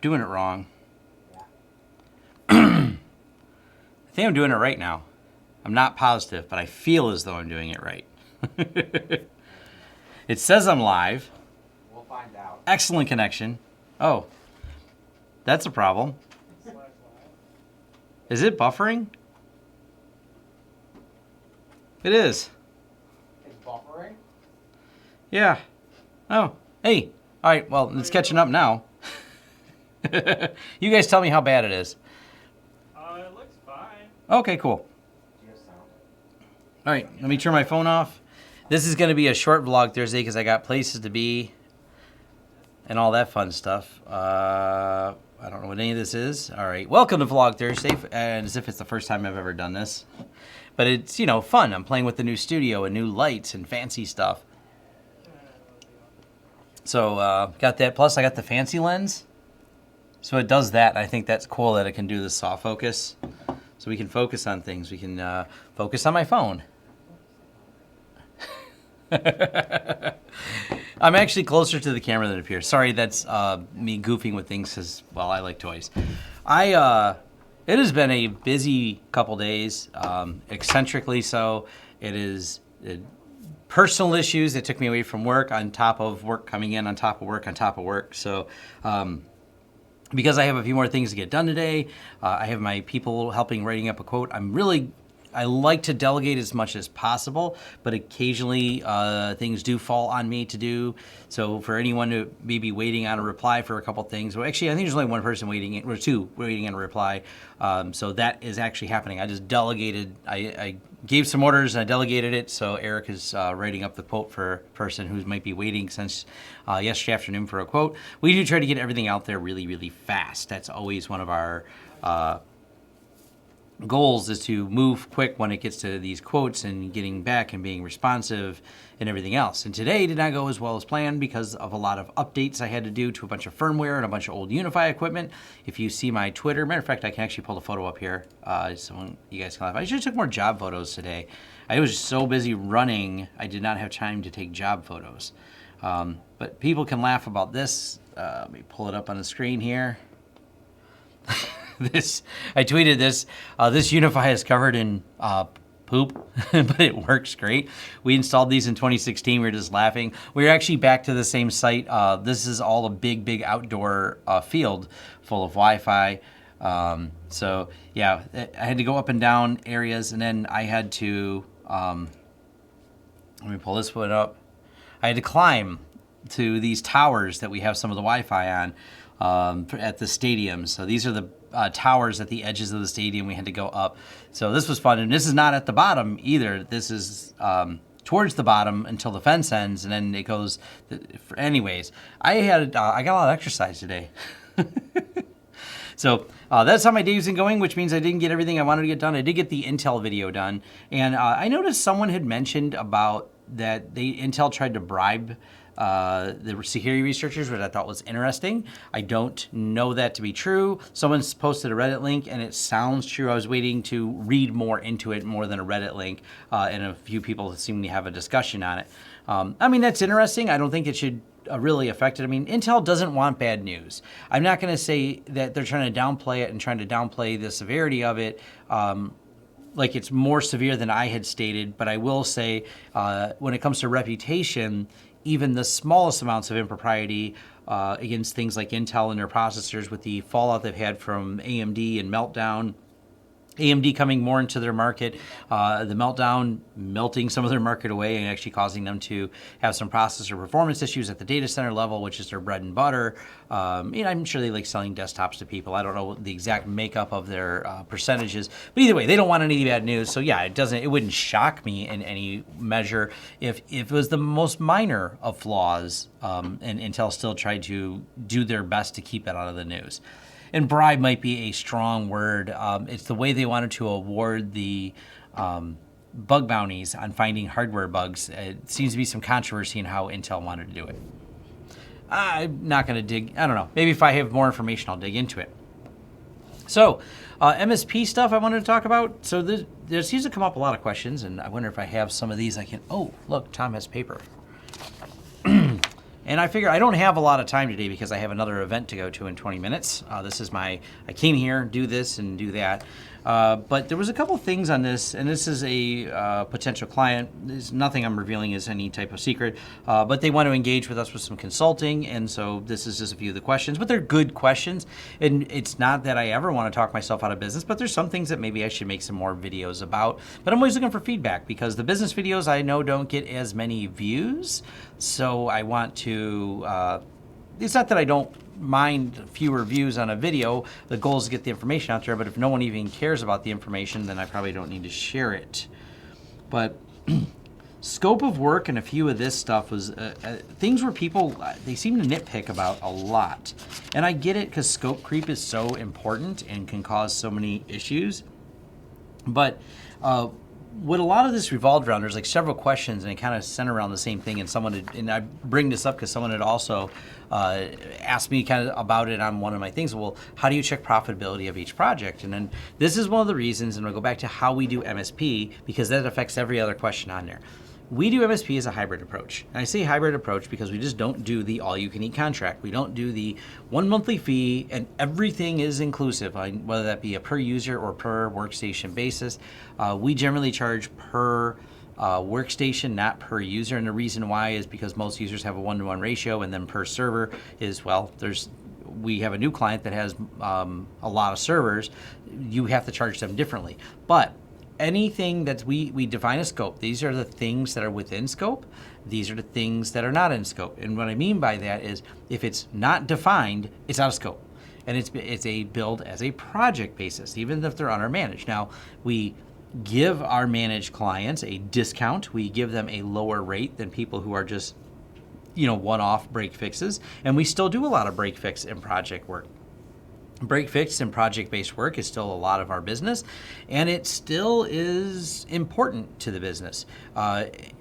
Doing it wrong. I think I'm doing it right now. I'm not positive, but I feel as though I'm doing it right. It says I'm live. We'll find out. Excellent connection. Oh, that's a problem. Is it buffering? It is. It's buffering? Yeah. Oh, hey. All right, well, it's catching up now. You guys tell me how bad it is. It looks fine. Okay, cool. All right, let me turn my phone off. This is going to be a short vlog Thursday because I got places to be and all that fun stuff. I don't know what any of this is. All right, welcome to Vlog Thursday, and as if it's the first time I've ever done this. But it's, you know, fun. I'm playing with the new studio and new lights and fancy stuff. So got that. Plus, I got the fancy lens. So it does that. I think that's cool that it can do the soft focus. So we can focus on things. We can focus on my phone. I'm actually closer to the camera than it appears. Sorry, that's me goofing with things because, well, I like toys. It has been a busy couple days, eccentrically so. It is personal issues that took me away from work on top of work coming in on top of work on top of work. So because I have a few more things to get done today, I have my people helping writing up a quote. I like to delegate as much as possible, but occasionally things do fall on me to do. So for anyone who may be waiting on a reply for a couple things, well, actually, I think there's only one person waiting, or two waiting on a reply. So that is actually happening. I just delegated, I gave some orders and I delegated it. So Eric is writing up the quote for a person who might be waiting since yesterday afternoon for a quote. We do try to get everything out there really, really fast. That's always one of our goals, is to move quick when it gets to these quotes and getting back and being responsive and everything else. And today did not go as well as planned because of a lot of updates I had to do to a bunch of firmware and a bunch of old UniFi equipment. If you see my Twitter, matter of fact, I can actually pull the photo up here so you guys can laugh. I should have took more job photos today. I was so busy running, I did not have time to take job photos. But people can laugh about this. Let me pull it up on the screen here. I tweeted this. This UniFi is covered in poop, but it works great. We installed these in 2016. We were just laughing. We're actually back to the same site. This is all a big outdoor field full of Wi-Fi. So yeah, I had to go up and down areas, and then I had to, let me pull this one up. I had to climb to these towers that we have some of the Wi-Fi on at the stadium. So these are the towers at the edges of the stadium. We had to go up. So this was fun. And this is not at the bottom either. This is towards the bottom until the fence ends, and then it goes. Anyways, I got a lot of exercise today. So that's how my day's been going, which means I didn't get everything I wanted to get done. I did get the Intel video done. And I noticed someone had mentioned about that Intel tried to bribe the security researchers, which I thought was interesting. I don't know that to be true. Someone's posted a Reddit link, and it sounds true. I was waiting to read more into it more than a Reddit link, and a few people seem to have a discussion on it. I mean, that's interesting. I don't think it should really affect it. I mean, Intel doesn't want bad news. I'm not going to say that they're trying to downplay it and trying to downplay the severity of it. Like it's more severe than I had stated, but I will say when it comes to reputation, even the smallest amounts of impropriety against things like Intel and their processors, with the fallout they've had from AMD and Meltdown, AMD coming more into their market, the Meltdown melting some of their market away and actually causing them to have some processor performance issues at the data center level, which is their bread and butter. I'm sure they like selling desktops to people. I don't know the exact makeup of their percentages, but either way, they don't want any bad news. So yeah, it wouldn't shock me in any measure if it was the most minor of flaws, and Intel still tried to do their best to keep it out of the news. And bribe might be a strong word. It's the way they wanted to award the bug bounties on finding hardware bugs. It seems to be some controversy in how Intel wanted to do it. I'm not going to dig. I don't know. Maybe if I have more information, I'll dig into it. So MSP stuff I wanted to talk about. So there seems to come up a lot of questions, and I wonder if I have some of these I can. Oh, look, Tom has paper. And I figure I don't have a lot of time today because I have another event to go to in 20 minutes. I came here, do this and do that. But there was a couple things on this, and this is a potential client. There's nothing I'm revealing is any type of secret, but they want to engage with us with some consulting, and so this is just a few of the questions, but they're good questions. And it's not that I ever want to talk myself out of business, but there's some things that maybe I should make some more videos about. But I'm always looking for feedback because the business videos I know don't get as many views, so I want to, it's not that I don't mind fewer views on a video. The goal is to get the information out there, but if no one even cares about the information, then I probably don't need to share it. But scope of work and a few of this stuff was things where people, they seem to nitpick about a lot. And I get it because scope creep is so important and can cause so many issues. But what a lot of this revolved around, there's like several questions and it kind of center around the same thing. And I bring this up because someone had also asked me kind of about it on one of my things. Well, how do you check profitability of each project? And then this is one of the reasons, and we'll go back to how we do MSP because that affects every other question on there. We do MSP as a hybrid approach. And I say hybrid approach because we just don't do the all-you-can-eat contract. We don't do the one monthly fee and everything is inclusive, whether that be a per user or per workstation basis. We generally charge per workstation, not per user. And the reason why is because most users have a 1-to-1 ratio, and then per server is, well, we have a new client that has a lot of servers. You have to charge them differently. But anything that we define a scope, these are the things that are within scope. These are the things that are not in scope. And what I mean by that is if it's not defined, it's out of scope. And it's a billed as a project basis, even if they're under managed. Now, we give our managed clients a discount. We give them a lower rate than people who are just, one-off break fixes. And we still do a lot of break fix and project work. Break fix and project-based work is still a lot of our business, and it still is important to the business.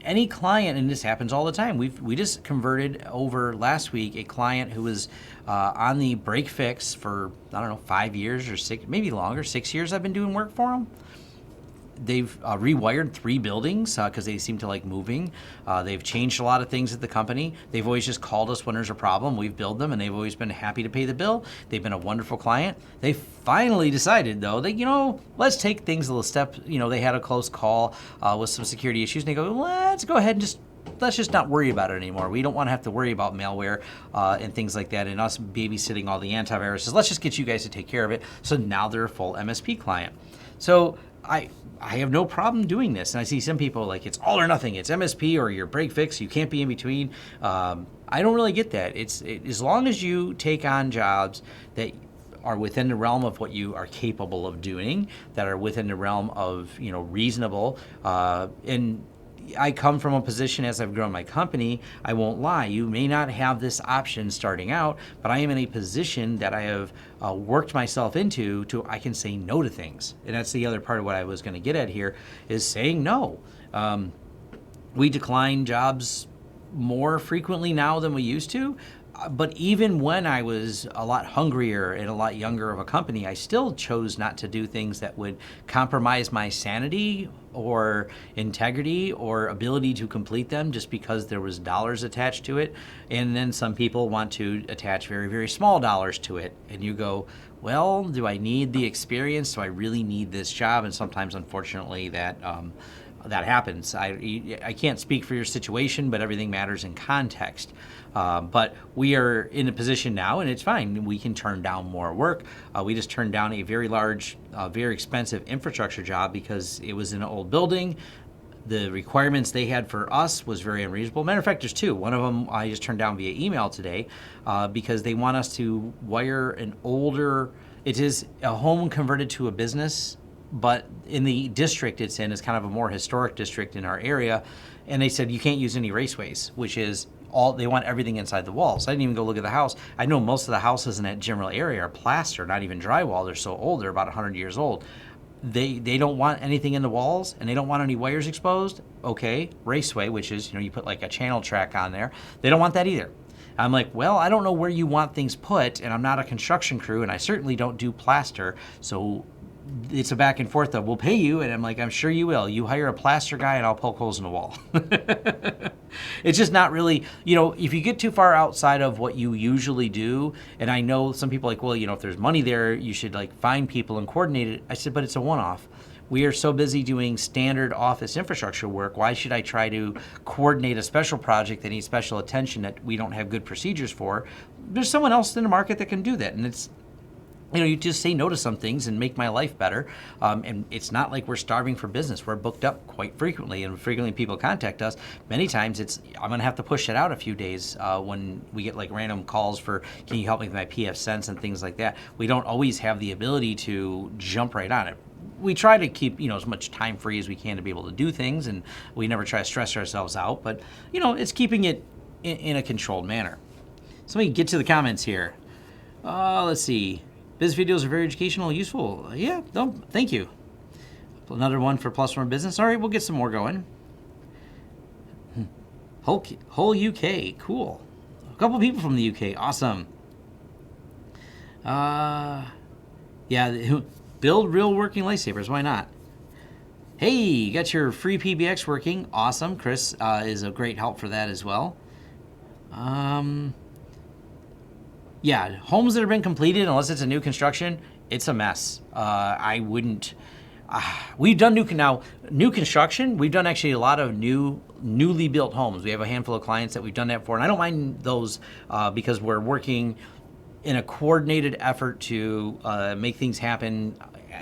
Any client, and this happens all the time, we just converted over last week a client who was on the break fix for, 5 years or 6, maybe longer, 6 years I've been doing work for them. They've rewired 3 buildings because they seem to like moving. They've changed a lot of things at the company. They've always just called us when there's a problem. We've billed them, and they've always been happy to pay the bill. They've been a wonderful client. They finally decided, though, that, let's take things a little step. They had a close call with some security issues, and they go, let's go ahead and let's just not worry about it anymore. We don't want to have to worry about malware and things like that, and us babysitting all the antiviruses. Let's just get you guys to take care of it. So now they're a full MSP client. So I have no problem doing this. And I see some people like it's all or nothing. It's MSP or your break fix. You can't be in between. I don't really get that. As long as you take on jobs that are within the realm of what you are capable of doing, that are within the realm of reasonable, and I come from a position as I've grown my company, I won't lie, you may not have this option starting out, but I am in a position that I have worked myself into I can say no to things. And that's the other part of what I was going to get at here is saying no. We decline jobs more frequently now than we used to. But even when I was a lot hungrier and a lot younger of a company, I still chose not to do things that would compromise my sanity or integrity or ability to complete them just because there was dollars attached to it. And then some people want to attach very, very small dollars to it. And you go, well, do I need the experience? Do I really need this job? And sometimes, unfortunately, that happens. I can't speak for your situation, but everything matters in context. But we are in a position now, and it's fine. We can turn down more work. We just turned down a very large, very expensive infrastructure job because it was in an old building. The requirements they had for us was very unreasonable. Matter of fact, there's 2. One of them I just turned down via email today because they want us to wire an older, it is a home converted to a business, but in the district it's in is kind of a more historic district in our area. And they said you can't use any raceways, which is they want everything inside the walls. I didn't even go look at the house. I know most of the houses in that general area are plaster, not even drywall. They're so old, they're about 100 years old. They don't want anything in the walls, and they don't want any wires exposed. Okay, raceway, which is, you put like a channel track on there. They don't want that either. I'm like, well, I don't know where you want things put, and I'm not a construction crew, and I certainly don't do plaster, so it's a back and forth of, we'll pay you, and I'm like, I'm sure you will. You hire a plaster guy and I'll poke holes in the wall. It's just not really, if you get too far outside of what you usually do, and I know some people are like, well, if there's money there, you should like find people and coordinate it. I said, but it's a one-off. We are so busy doing standard office infrastructure work. Why should I try to coordinate a special project that needs special attention that we don't have good procedures for? There's someone else in the market that can do that. And it's, you just say no to some things and make my life better. And it's not like we're starving for business. We're booked up quite frequently, and frequently people contact us. Many times I'm going to have to push it out a few days when we get like random calls for, can you help me with my PF Sense and things like that. We don't always have the ability to jump right on it. We try to keep, as much time free as we can to be able to do things, and we never try to stress ourselves out, but, it's keeping it in a controlled manner. So let me get to the comments here. Let's see. Biz videos are very educational, useful. Yeah, no, thank you. Another one for Plus One Business. All right, we'll get some more going. Whole UK, cool. A couple people from the UK, awesome. Yeah, build real working lightsabers, why not? Hey, you got your free PBX working, awesome. Chris is a great help for that as well. Yeah, homes that have been completed, unless it's a new construction, it's a mess. I wouldn't. We've done new construction. We've done actually a lot of newly built homes. We have a handful of clients that we've done that for, and I don't mind those because we're working in a coordinated effort to make things happen.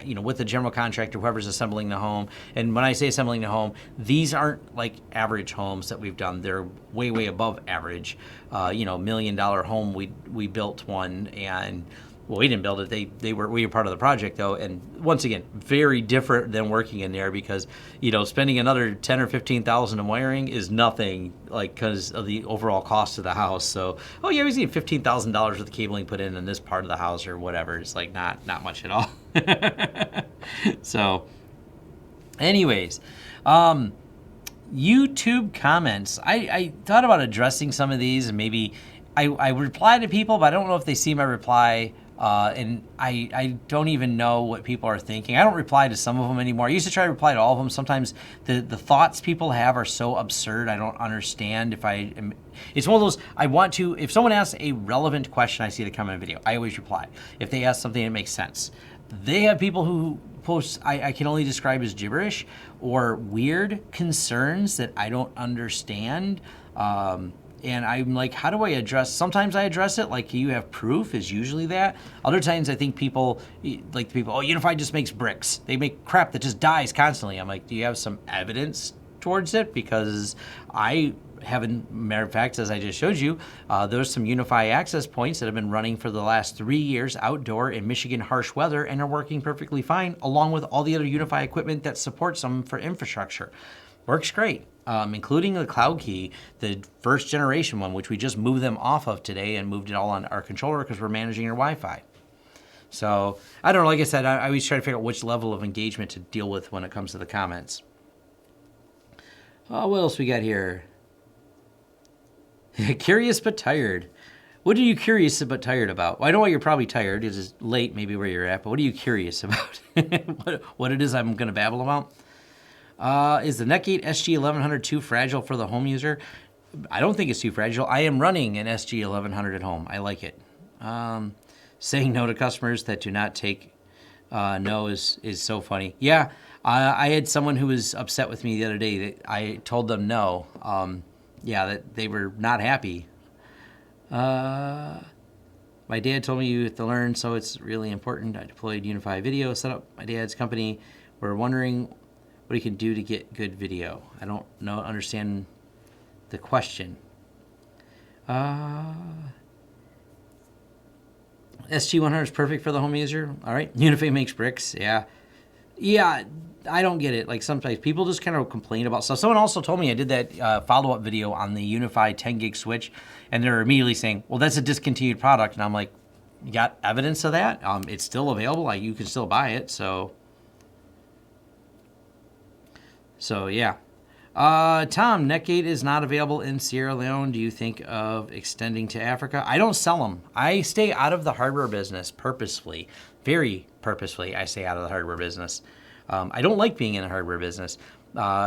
With the general contractor, whoever's assembling the home. And when I say assembling the home, these aren't like average homes that we've done. They're way, way above average. $1 million home, we built one, and well, we didn't build it. We were part of the project though. And once again, very different than working in there because, spending another $10,000 or $15,000 in wiring is nothing like because of the overall cost of the house. So, oh yeah, we need $15,000 worth of cabling put in this part of the house or whatever. It's like not much at all. So, anyways, YouTube comments. I thought about addressing some of these, and maybe I reply to people, but I don't know if they see my reply. And I don't even know what people are thinking. I don't reply to some of them anymore. I used to try to reply to all of them. Sometimes the thoughts people have are so absurd, I don't understand. It's one of those, if someone asks a relevant question, I see the comment video, I always reply. If they ask something that makes sense. They have people who post, I can only describe as gibberish or weird concerns that I don't understand. And I'm like, how do I address? Sometimes I address it like, you have proof is usually that. Other times I think people, oh, UniFi just makes bricks. They make crap that just dies constantly. I'm like, do you have some evidence towards it? Because I haven't, matter of fact, as I just showed you, there's some UniFi access points that have been running for the last 3 years outdoor in Michigan harsh weather and are working perfectly fine, along with all the other UniFi equipment that supports them for infrastructure. Works great, including the Cloud Key, the first generation one, which we just moved them off of today and moved it all on our controller because we're managing your Wi-Fi. So, I don't know, like I said, I always try to figure out which level of engagement to deal with when it comes to the comments. What else we got here? Curious but tired. What are you curious but tired about? Well, I know why you're probably tired. It's late maybe where you're at, but what are you curious about? what it is I'm going to babble about? Is the Netgate SG1100 too fragile for the home user? I don't think it's too fragile. I am running an SG1100 at home. I like it. Saying no to customers that do not take no is so funny. Yeah, I had someone who was upset with me the other day that I told them no. That they were not happy. My dad told me you have to learn, so it's really important. I deployed UniFi video, set up my dad's company. We're wondering what he can do to get good video. I don't understand the question. SG100 is perfect for the home user. All right, UniFi makes bricks. Yeah, I don't get it. Like sometimes people just kind of complain about stuff. Someone also told me I did that follow-up video on the UniFi 10 gig switch, and they're immediately saying, well, that's a discontinued product. And I'm like, you got evidence of that? It's still available. Like, you can still buy it. So yeah. Tom, Netgate is not available in Sierra Leone. Do you think of extending to Africa? I don't sell them. I stay out of the hardware business purposefully. Very purposefully, I stay out of the hardware business. I don't like being in the hardware business.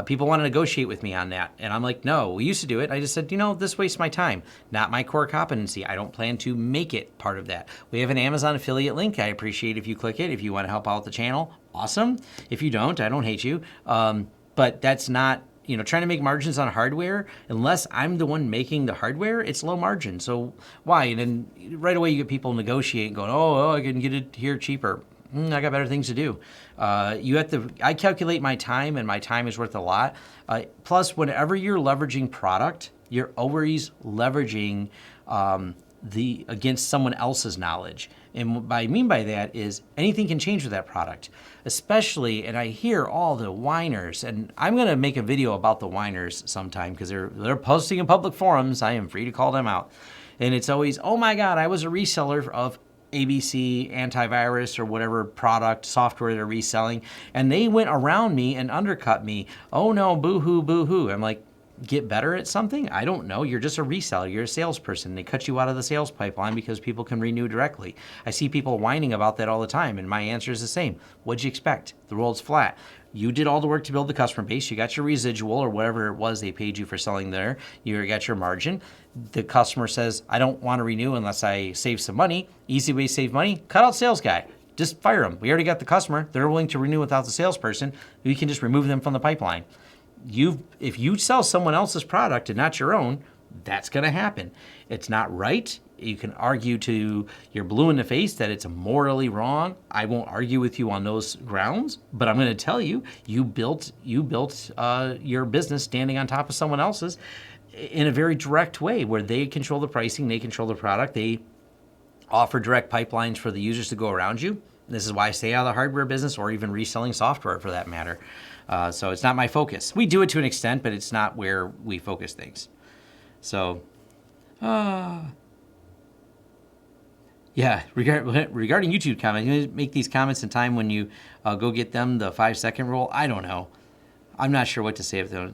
People want to negotiate with me on that. And I'm like, no, we used to do it. I just said, this wastes my time. Not my core competency. I don't plan to make it part of that. We have an Amazon affiliate link. I appreciate if you click it. If you want to help out the channel, awesome. If you don't, I don't hate you. But that's not, trying to make margins on hardware, unless I'm the one making the hardware, it's low margin. So why? And then right away you get people negotiating, going, oh, I can get it here cheaper. I got better things to do. I calculate my time, and my time is worth a lot. Plus, whenever you're leveraging product, you're always leveraging against someone else's knowledge. And what I mean by that is anything can change with that product, especially, and I hear all the whiners, and I'm going to make a video about the whiners sometime because they're posting in public forums. I am free to call them out. And it's always, oh my God, I was a reseller of ABC antivirus or whatever product software they're reselling, and they went around me and undercut me. Oh no, boo-hoo, boo-hoo. I'm like, get better at something? I don't know. You're just a reseller. You're a salesperson. They cut you out of the sales pipeline because people can renew directly. I see people whining about that all the time, and my answer is the same. What'd you expect? The world's flat. You did all the work to build the customer base. You got your residual or whatever it was they paid you for selling there. You got your margin. The customer says, I don't want to renew unless I save some money. Easy way to save money, cut out sales guy. Just fire them. We already got the customer. They're willing to renew without the salesperson. We can just remove them from the pipeline. If you sell someone else's product and not your own, that's going to happen. It's not right. You can argue to you're blue in the face that it's morally wrong. I won't argue with you on those grounds, but I'm going to tell you, you built your business standing on top of someone else's in a very direct way where they control the pricing, they control the product, they offer direct pipelines for the users to go around you. This is why I stay out of the hardware business or even reselling software for that matter. So it's not my focus. We do it to an extent, but it's not where we focus things. So, yeah, regarding YouTube comments, you make these comments in time when you go get them the 5-second rule. I don't know. I'm not sure what to say if those.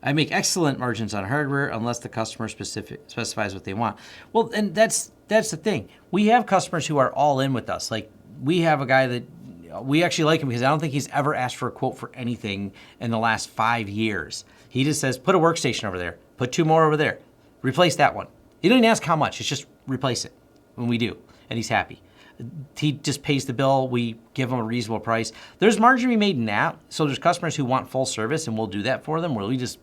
I make excellent margins on hardware unless the customer specifies what they want. Well, and that's the thing. We have customers who are all in with us. Like we have a guy that we actually like him because I don't think he's ever asked for a quote for anything in the last 5 years. He just says, put a workstation over there, put 2 more over there, replace that one. He doesn't ask how much, it's just replace it when we do, and he's happy. He just pays the bill, we give him a reasonable price. There's margin to be made in that, so there's customers who want full service and we'll do that for them where we just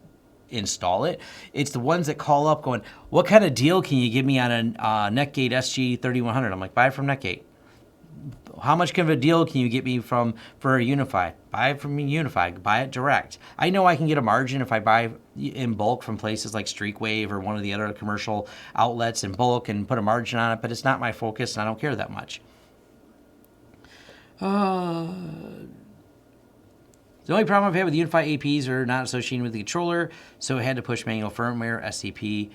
install it. It's the ones that call up going, what kind of deal can you give me on a Netgate SG3100? I'm like, buy it from Netgate. How much of a deal can you get me for a UniFi? Buy it from UniFi. Buy it direct. I know I can get a margin if I buy in bulk from places like Streakwave or one of the other commercial outlets in bulk and put a margin on it, but it's not my focus and I don't care that much. The only problem I've had with UniFi APs are not associated with the controller, so I had to push manual firmware, SCP.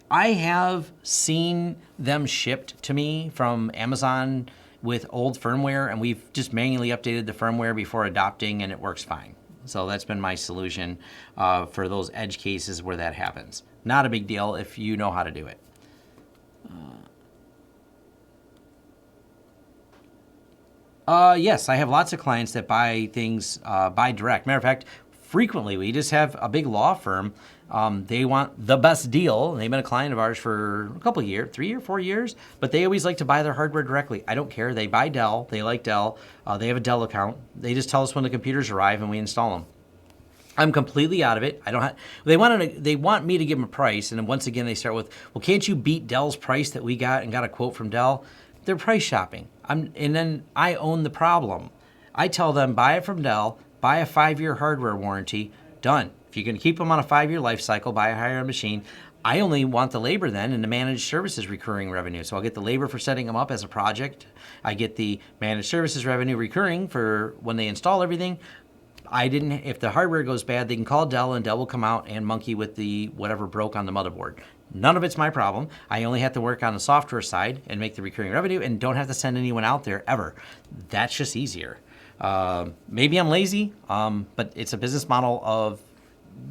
I have seen them shipped to me from Amazon with old firmware, and we've just manually updated the firmware before adopting, and it works fine. So that's been my solution for those edge cases where that happens. Not a big deal if you know how to do it. Yes, I have lots of clients that buy things buy direct. Matter of fact, frequently we just have a big law firm. They want the best deal. They've been a client of ours for a couple of years, 3 or 4 years, but they always like to buy their hardware directly. I don't care. They buy Dell. They like Dell. They have a Dell account. They just tell us when the computers arrive and we install them. I'm completely out of it. I don't have. They want me to give them a price, and then once again they start with, well, can't you beat Dell's price that we got and got a quote from Dell? They're price shopping. And then I own the problem. I tell them, buy it from Dell, buy a 5-year hardware warranty, done. If you're going to keep them on a 5-year life cycle, buy a higher-end machine. I only want the labor then and the managed services recurring revenue. So I'll get the labor for setting them up as a project. I get the managed services revenue recurring for when they install everything. If the hardware goes bad, they can call Dell and Dell will come out and monkey with the whatever broke on the motherboard. None of it's my problem. I only have to work on the software side and make the recurring revenue and don't have to send anyone out there ever. That's just easier. Maybe I'm lazy, but it's a business model of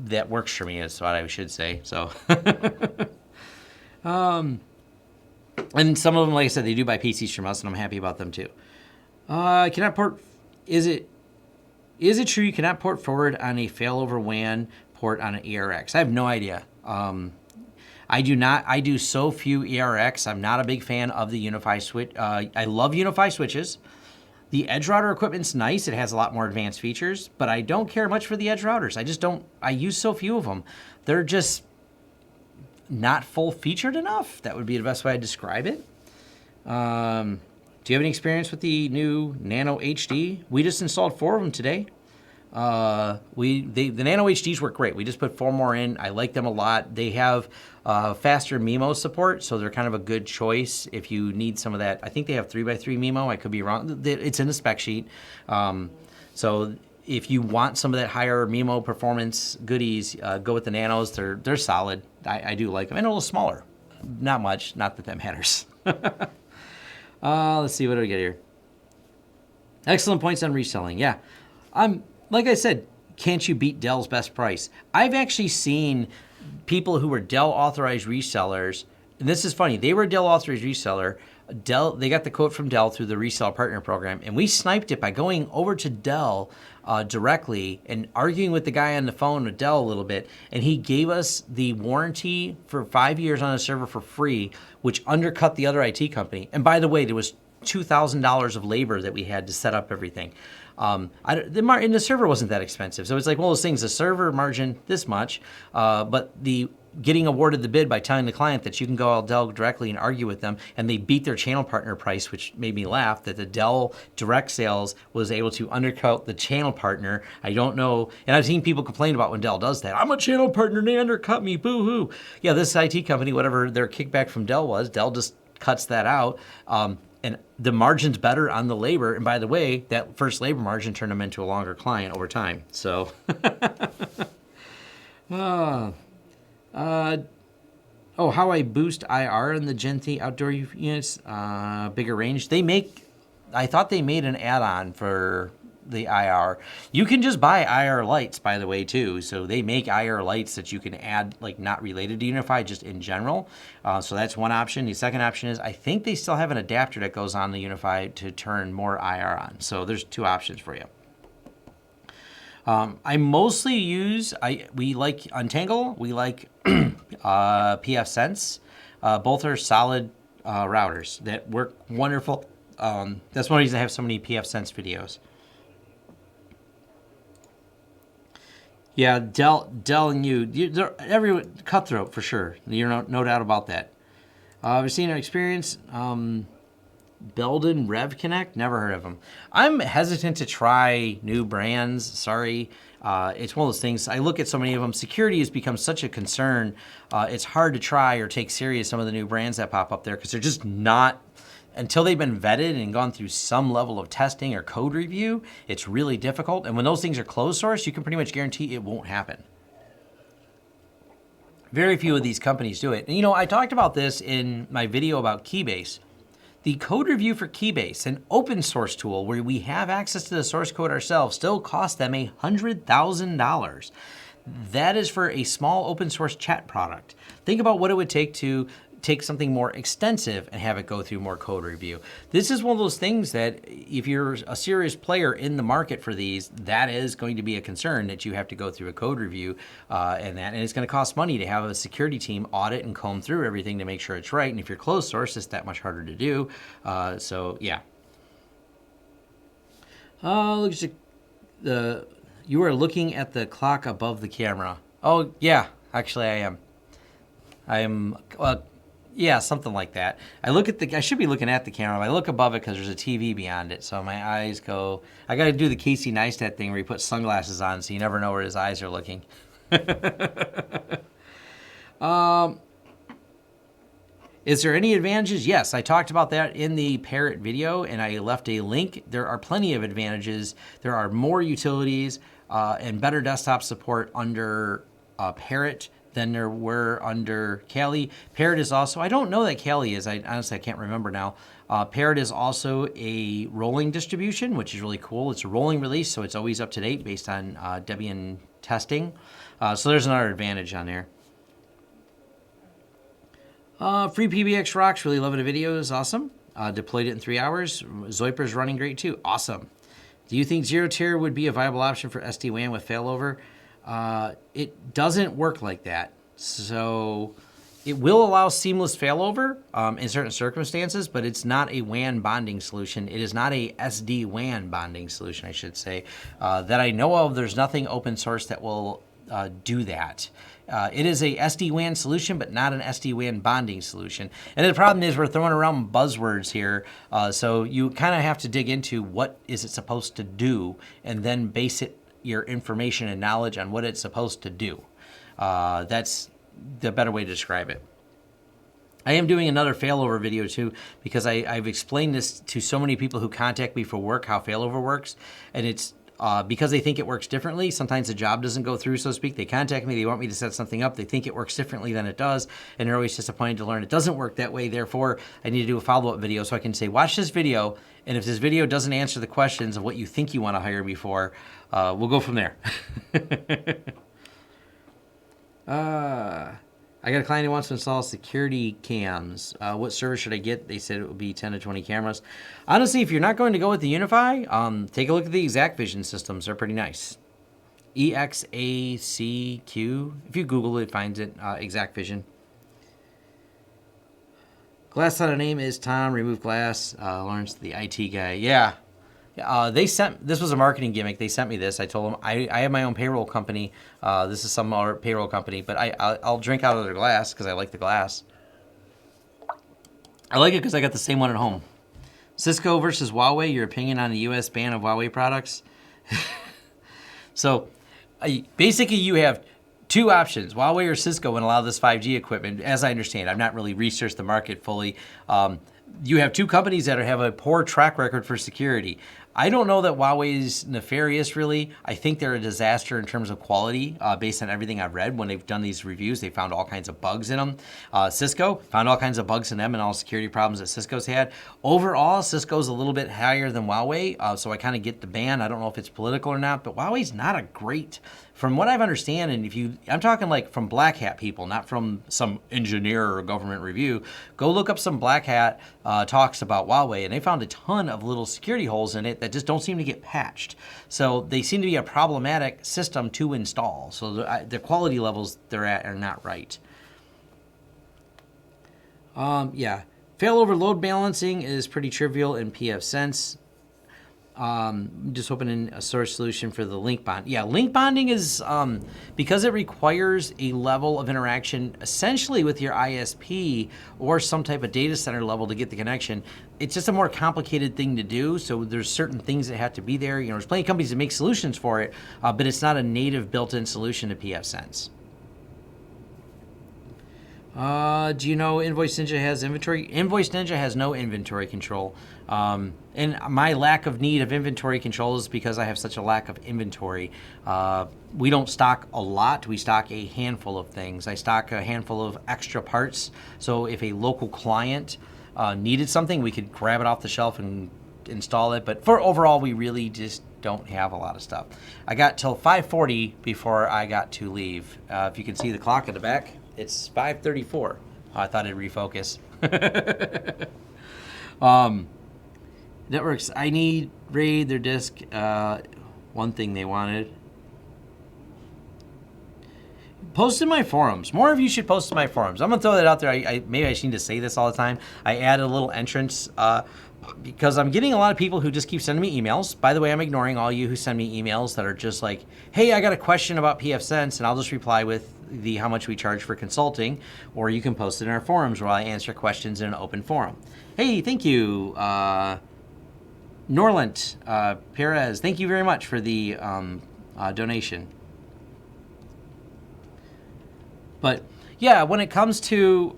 that works for me, is what I should say. So, and some of them, like I said, they do buy PCs from us, and I'm happy about them too. Cannot port. Is it true you cannot port forward on a failover WAN port on an ERX? I have no idea. I do not. I do so few ERX. I'm not a big fan of the UniFi switch. I love UniFi switches. The edge router equipment's nice. It has a lot more advanced features, but I don't care much for the edge routers. I just don't. I use so few of them. They're just not full featured enough. That would be the best way I'd describe it. Do you have any experience with the new nanoHD? We just installed 4 of them today. The nanoHDs work great. We just put 4 more in. I like them a lot. They have faster MIMO support, so they're kind of a good choice if you need some of that. I think they have 3x3 MIMO. I could be wrong. It's in the spec sheet. So if you want some of that higher MIMO performance goodies, go with the nanos. They're solid. I do like them. And a little smaller. Not much. Not that matters. Let's see. What do we get here? Excellent points on reselling. Yeah. Like I said, can't you beat Dell's best price? I've actually seen people who were Dell authorized resellers, and this is funny. They were a Dell authorized reseller. They got the quote from Dell through the reseller partner program, and we sniped it by going over to Dell directly and arguing with the guy on the phone with Dell a little bit, and he gave us the warranty for 5 years on a server for free, which undercut the other IT company. And by the way, there was $2,000 of labor that we had to set up everything. The server wasn't that expensive. So it's like one of those things, the server margin this much, but the getting awarded the bid by telling the client that you can go out Dell directly and argue with them, and they beat their channel partner price, which made me laugh, that the Dell direct sales was able to undercut the channel partner. I don't know, and I've seen people complain about when Dell does that. I'm a channel partner, they undercut me, boo-hoo. Yeah, this IT company, whatever their kickback from Dell was, Dell just cuts that out. And the margin's better on the labor. And by the way, that first labor margin turned them into a longer client over time. So, how I boost IR in the Gen 3 outdoor units, bigger range. I thought they made an add-on for the IR. You can just buy IR lights, by the way, too. So they make IR lights that you can add, like not related to UniFi, just in general. So that's one option. The second option is I think they still have an adapter that goes on the UniFi to turn more IR on. So there's 2 options for you. I mostly we like Untangle. We like PF Sense. Both are solid routers that work wonderful. That's one reason I have so many PF Sense videos. Yeah, Dell and they're every cutthroat for sure. You're no doubt about that. We've seen our experience. Belden Rev Connect, never heard of them. I'm hesitant to try new brands. Sorry, it's one of those things. I look at so many of them. Security has become such a concern. It's hard to try or take serious some of the new brands that pop up there because they're just not. Until they've been vetted and gone through some level of testing or code review, it's really difficult. And when those things are closed source, you can pretty much guarantee it won't happen. Very few of these companies do it. And I talked about this in my video about Keybase. The code review for Keybase, an open source tool where we have access to the source code ourselves, still costs them $100,000. That is for a small open source chat product. Think about what it would take to take something more extensive and have it go through more code review. This is one of those things that if you're a serious player in the market for these, that is going to be a concern that you have to go through a code review and it's going to cost money to have a security team audit and comb through everything to make sure it's right. And if you're closed source, it's that much harder to do. So yeah. Look at you are looking at the clock above the camera. Oh yeah, actually I am. Yeah, something like that. I should be looking at the camera, but I look above it because there's a TV beyond it. So my eyes go, I got to do the Casey Neistat thing where he puts sunglasses on so you never know where his eyes are looking. Is there any advantages? Yes, I talked about that in the Parrot video and I left a link. There are plenty of advantages. There are more utilities and better desktop support under Parrot than there were under Kali. Parrot is also, I don't know that Kali is, I honestly I can't remember now. Parrot is also a rolling distribution, which is really cool. It's a rolling release, so it's always up to date based on Debian testing. So there's another advantage on there. Free PBX rocks, really loving the videos, awesome. Deployed it in 3 hours. Zoiper's running great too, awesome. Do you think zero tier would be a viable option for SD-WAN with failover? It doesn't work like that. So it will allow seamless failover in certain circumstances, but it's not a WAN bonding solution. It is not a SD-WAN bonding solution, I should say. That I know of, there's nothing open source that will do that. It is a SD-WAN solution, but not an SD-WAN bonding solution. And the problem is we're throwing around buzzwords here, so you kind of have to dig into what is it supposed to do, and then base your information and knowledge on what it's supposed to do. That's the better way to describe it. I am doing another failover video too, because I've explained this to so many people who contact me for work, how failover works, and it's because they think it works differently. Sometimes the job doesn't go through, so to speak. They contact me, they want me to set something up, they think it works differently than it does, and they're always disappointed to learn it doesn't work that way. Therefore, I need to do a follow-up video so I can say, watch this video, and if this video doesn't answer the questions of what you think you want to hire me for, we'll go from there. I got a client who wants to install security cams. What service should I get? They said it would be 10 to 20 cameras. Honestly, if you're not going to go with the UniFi, take a look at the ExactVision systems. They're pretty nice. EXACQ. If you Google it, finds it. ExactVision. Glass on a name is Tom. Remove glass. Lawrence, the IT guy. Yeah. They sent, this was a marketing gimmick. They sent me this. I told them I have my own payroll company. This is some other payroll company, but I'll drink out of their glass because I like the glass. I like it because I got the same one at home. Cisco versus Huawei. Your opinion on the U.S. ban of Huawei products? So basically, you have two options: Huawei or Cisco, when allow this 5G equipment. As I understand, I've not really researched the market fully. You have two companies that have a poor track record for security. I don't know that Huawei's nefarious, really. I think they're a disaster in terms of quality, based on everything I've read. When they've done these reviews, they found all kinds of bugs in them. Cisco found all kinds of bugs in them and all security problems that Cisco's had. Overall, Cisco's a little bit higher than Huawei, so I kind of get the ban. I don't know if it's political or not, but Huawei's not a great, from what I've understand, and I'm talking like from black hat people, not from some engineer or government review. Go look up some black hat talks about Huawei, and they found a ton of little security holes in it that just don't seem to get patched. So they seem to be a problematic system to install. So the quality levels they're at are not right. Yeah, failover load balancing is pretty trivial in pfSense. Just opening a source solution for the link bond. Yeah, link bonding is, because it requires a level of interaction essentially with your ISP or some type of data center level to get the connection. It's just a more complicated thing to do. So there's certain things that have to be there. You know, there's plenty of companies that make solutions for it, but it's not a native built-in solution to pfSense. Do you know Invoice Ninja has inventory? Invoice Ninja has no inventory control. And my lack of need of inventory control is because I have such a lack of inventory. We don't stock a lot. We stock a handful of things. I stock a handful of extra parts. So if a local client needed something, we could grab it off the shelf and install it. But for overall, we really just don't have a lot of stuff. I got till 5:40 before I got to leave. If you can see the clock at the back, it's 5:34. I thought it'd refocus. Networks, I need RAID, their disk. One thing they wanted. Post in my forums. More of you should post in my forums. I'm gonna throw that out there. Maybe I just need to say this all the time. I add a little entrance because I'm getting a lot of people who just keep sending me emails. By the way, I'm ignoring all you who send me emails that are just like, hey, I got a question about pfSense, and I'll just reply with the how much we charge for consulting, or you can post it in our forums where I answer questions in an open forum. Hey, thank you, Norland Perez. Thank you very much for the donation. But yeah, when it comes to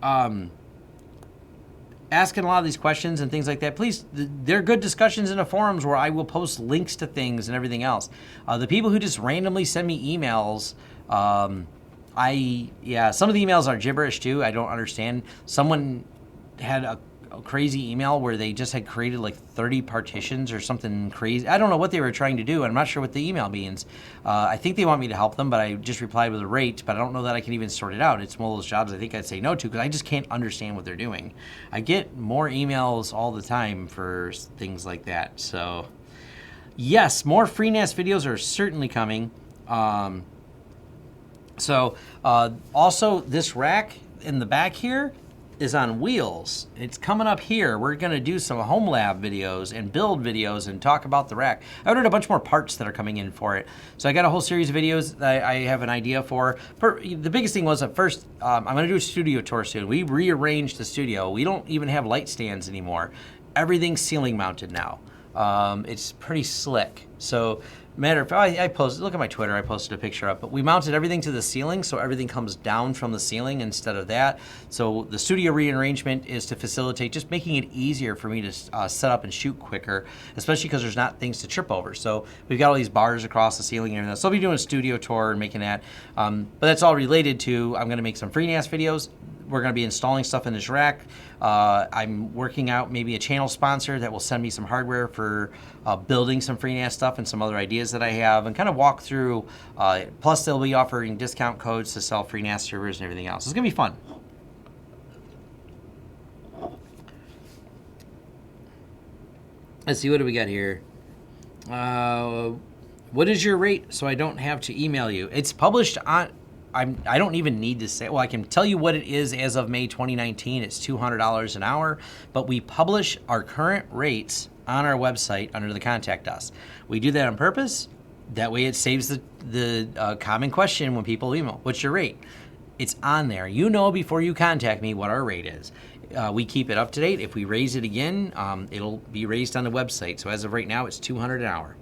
asking a lot of these questions and things like that, please, they're good discussions in the forums where I will post links to things and everything else. The people who just randomly send me emails, Yeah, some of the emails are gibberish too. I don't understand. Someone had a crazy email where they just had created like 30 partitions or something crazy. I don't know what they were trying to do. I'm not sure what the email means. I think they want me to help them, but I just replied with a rate, but I don't know that I can even sort it out. It's one of those jobs I think I'd say no to because I just can't understand what they're doing. I get more emails all the time for things like that. So yes, more FreeNAS videos are certainly coming. Also this rack in the back here is on wheels. It's coming up here. We're gonna do some home lab videos and build videos and talk about the rack. I ordered a bunch more parts that are coming in for it. So I got a whole series of videos that I have an idea for. The biggest thing was at first, I'm gonna do a studio tour soon. We rearranged the studio. We don't even have light stands anymore. Everything's ceiling mounted now. It's pretty slick. So matter of fact, I posted, look at my Twitter, I posted a picture up, but we mounted everything to the ceiling, so everything comes down from the ceiling instead of that. So the studio rearrangement is to facilitate just making it easier for me to set up and shoot quicker, especially because there's not things to trip over. So we've got all these bars across the ceiling and everything. So I'll be doing a studio tour and making that. But that's all related to, I'm gonna make some FreeNAS videos. We're going to be installing stuff in this rack. I'm working out maybe a channel sponsor that will send me some hardware for building some FreeNAS stuff and some other ideas that I have and kind of walk through. Plus, they'll be offering discount codes to sell FreeNAS servers and everything else. It's going to be fun. Let's see, what do we got here? What is your rate so I don't have to email you? It's published on... I don't even need to say, well, I can tell you what it is as of May 2019. It's $200 an hour, but we publish our current rates on our website under the Contact Us. We do that on purpose. That way it saves the common question when people email, what's your rate? It's on there. You know before you contact me what our rate is. We keep it up to date. If we raise it again, it'll be raised on the website. So as of right now, it's $200 an hour.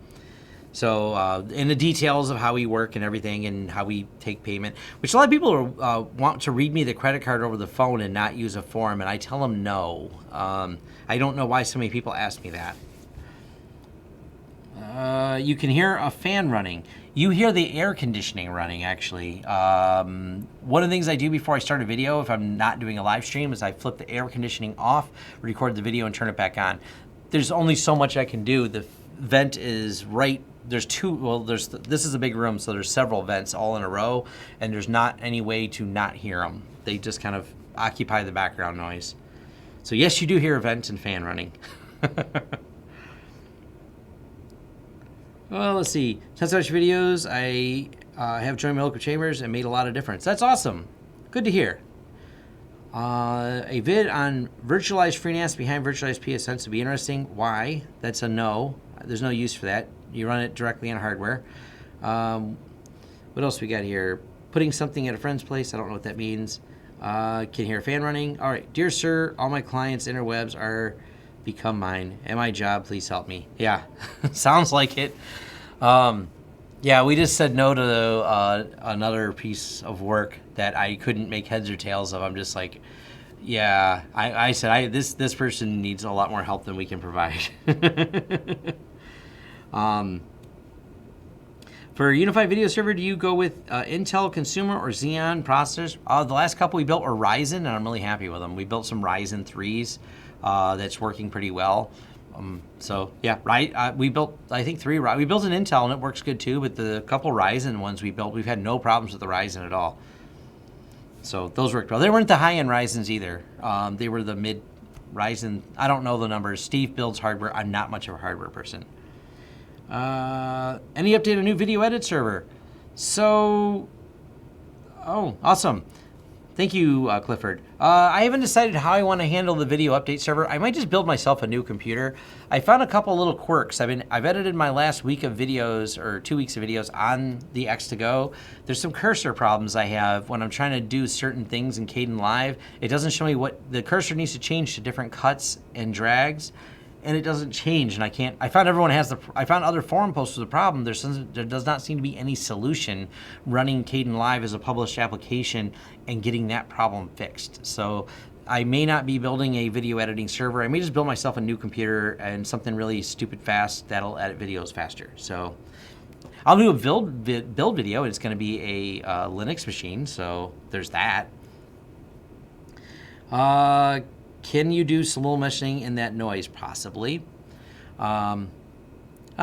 So, and the details of how we work and everything and how we take payment, which a lot of people want to read me the credit card over the phone and not use a form, and I tell them no. I don't know why so many people ask me that. You can hear a fan running. You hear the air conditioning running, actually. One of the things I do before I start a video, if I'm not doing a live stream, is I flip the air conditioning off, record the video, and turn it back on. There's only so much I can do. The vent is right. There's two, well, this is a big room, so there's several vents all in a row, and there's not any way to not hear them. They just kind of occupy the background noise. So yes, you do hear a vent and fan running. Well, let's see. 10 such videos. I have joined my local chambers and made a lot of difference. That's awesome. Good to hear. A vid on virtualized FreeNAS behind virtualized PSN to be interesting. Why? That's a no. There's no use for that. You run it directly on hardware. What else we got here? Putting something at a friend's place. I don't know what that means. Can hear a fan running. All right. Dear sir, all my clients' interwebs are become mine. At my job, please help me. Yeah, sounds like it. Yeah, we just said no to another piece of work that I couldn't make heads or tails of. I'm just like, yeah, I said this person needs a lot more help than we can provide. For UniFi video server, do you go with Intel consumer or Xeon processors? The last couple we built were Ryzen, and I'm really happy with them. We built some Ryzen 3s that's working pretty well. So yeah, we built, I think, 3. We built an Intel and it works good too, but the couple Ryzen ones we built, we've had no problems with the Ryzen at all. So those worked well. They weren't the high-end Ryzens either. They were the mid Ryzen. I don't know the numbers. Steve builds hardware. I'm not much of a hardware person. Any update on new video edit server? So, oh, awesome. Thank you, Clifford. I haven't decided how I want to handle the video update server. I might just build myself a new computer. I found a couple little quirks. I've edited my last week of videos or 2 weeks of videos on the X2Go. There's some cursor problems I have when I'm trying to do certain things in Kden Live. It doesn't show me what the cursor needs to change to different cuts and drags, and it doesn't change, and I can't. I found other forum posts with the problem. There does not seem to be any solution running Kden Live as a published application and getting that problem fixed. So I may not be building a video editing server. I may just build myself a new computer and something really stupid fast that'll edit videos faster. So I'll do a build video, and it's going to be a Linux machine, so there's that. Can you do some little meshing in that noise? Possibly. I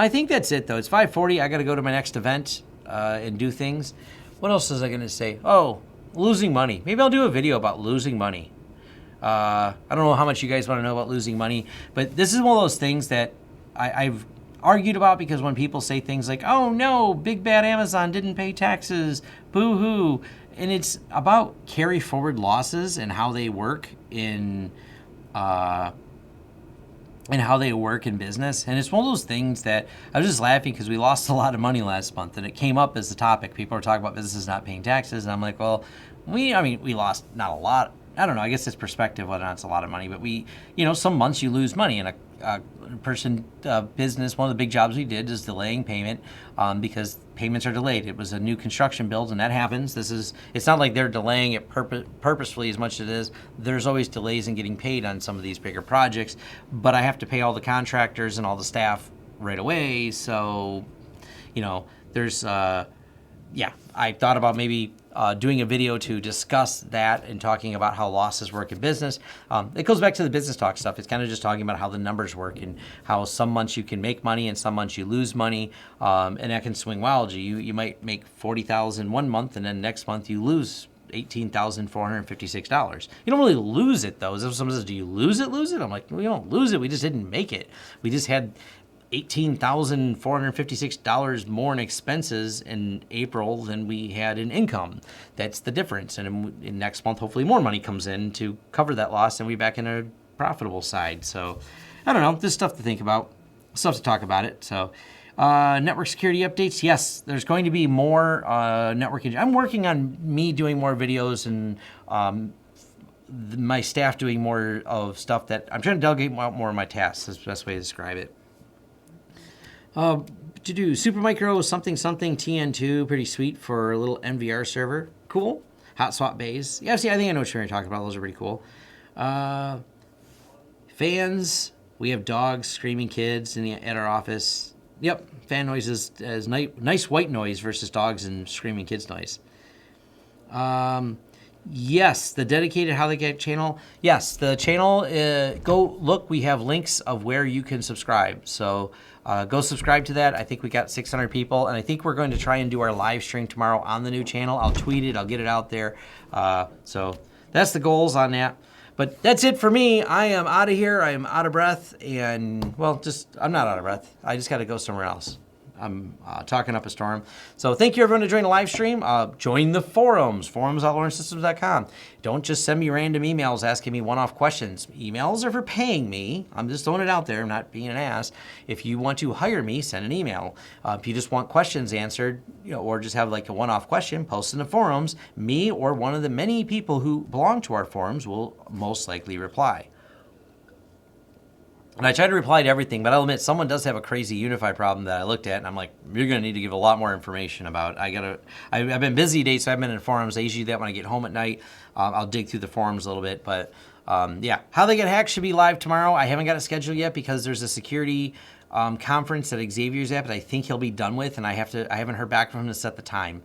think that's it, though. It's 5:40. I got to go to my next event and do things. What else was I going to say? Oh, losing money. Maybe I'll do a video about losing money. I don't know how much you guys want to know about losing money, but this is one of those things that I've argued about, because when people say things like, oh no, big bad Amazon didn't pay taxes, boo-hoo, and it's about carry forward losses and how they work in business. And it's one of those things that I was just laughing because we lost a lot of money last month, and it came up as the topic. People were talking about businesses not paying taxes, and I'm like, well, we lost not a lot. I don't know. I guess it's perspective whether or not it's a lot of money, but some months you lose money. And a business, one of the big jobs we did is delaying payment because payments are delayed. It was a new construction build, and that happens. It's not like they're delaying it purposefully as much as it is. There's always delays in getting paid on some of these bigger projects, but I have to pay all the contractors and all the staff right away. So, there's, I thought about maybe doing a video to discuss that and talking about how losses work in business. It goes back to the business talk stuff. It's kind of just talking about how the numbers work and how some months you can make money and some months you lose money, and that can swing wildly. You might make $40,000 one month, and then next month you lose $18,456. You don't really lose it, though. Someone says, do you lose it? I'm like, we don't lose it. We just didn't make it. We just had $18,456 more in expenses in April than we had in income. That's the difference. And in next month, hopefully more money comes in to cover that loss, and we're back in a profitable side. So I don't know. There's stuff to think about, stuff to talk about it. So network security updates. Yes, there's going to be more networking. I'm working on me doing more videos and my staff doing more of stuff that I'm trying to delegate more of my tasks. That's the best way to describe it. To do Supermicro something TN2, pretty sweet for a little NVR server. Cool. Hot swap bays. Yeah, see, I think I know what you're talking about. Those are pretty cool. Fans. We have dogs, screaming kids at our office. Yep, fan noises as nice white noise versus dogs and screaming kids noise. Yes, the dedicated How They Get channel. Yes, the channel, go look. We have links of where you can subscribe. So go subscribe to that. I think we got 600 people, and I think we're going to try and do our live stream tomorrow on the new channel. I'll tweet it. I'll get it out there. So that's the goals on that. But that's it for me. I am out of here. I am out of breath, and, I'm not out of breath. I just got to go somewhere else. I'm talking up a storm. So thank you, everyone, to join the live stream. Join the forums, forums.lawrencesystems.com. Don't just send me random emails asking me one-off questions. Emails are for paying me. I'm just throwing it out there. I'm not being an ass. If you want to hire me, send an email. If you just want questions answered, or just have like a one-off question, post in the forums. Me or one of the many people who belong to our forums will most likely reply. And I try to reply to everything, but I'll admit someone does have a crazy UniFi problem that I looked at, and I'm like, you're going to need to give a lot more information about. I've been busy today, so I've been in forums. I usually do that when I get home at night. I'll dig through the forums a little bit, but How They Get Hacked should be live tomorrow. I haven't got it scheduled yet because there's a security conference that Xavier's at, but I think he'll be done with, and I haven't heard back from him to set the time.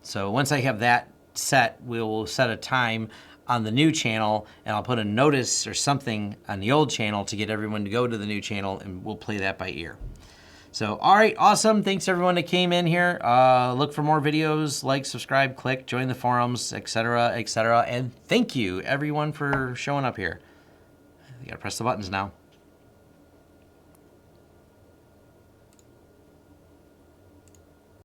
So once I have that set, we'll set a time on the new channel, and I'll put a notice or something on the old channel to get everyone to go to the new channel, and we'll play that by ear. So, all right, awesome. Thanks everyone that came in here. Look for more videos, like, subscribe, click, join the forums, etc., etc. And thank you everyone for showing up here. You gotta press the buttons now.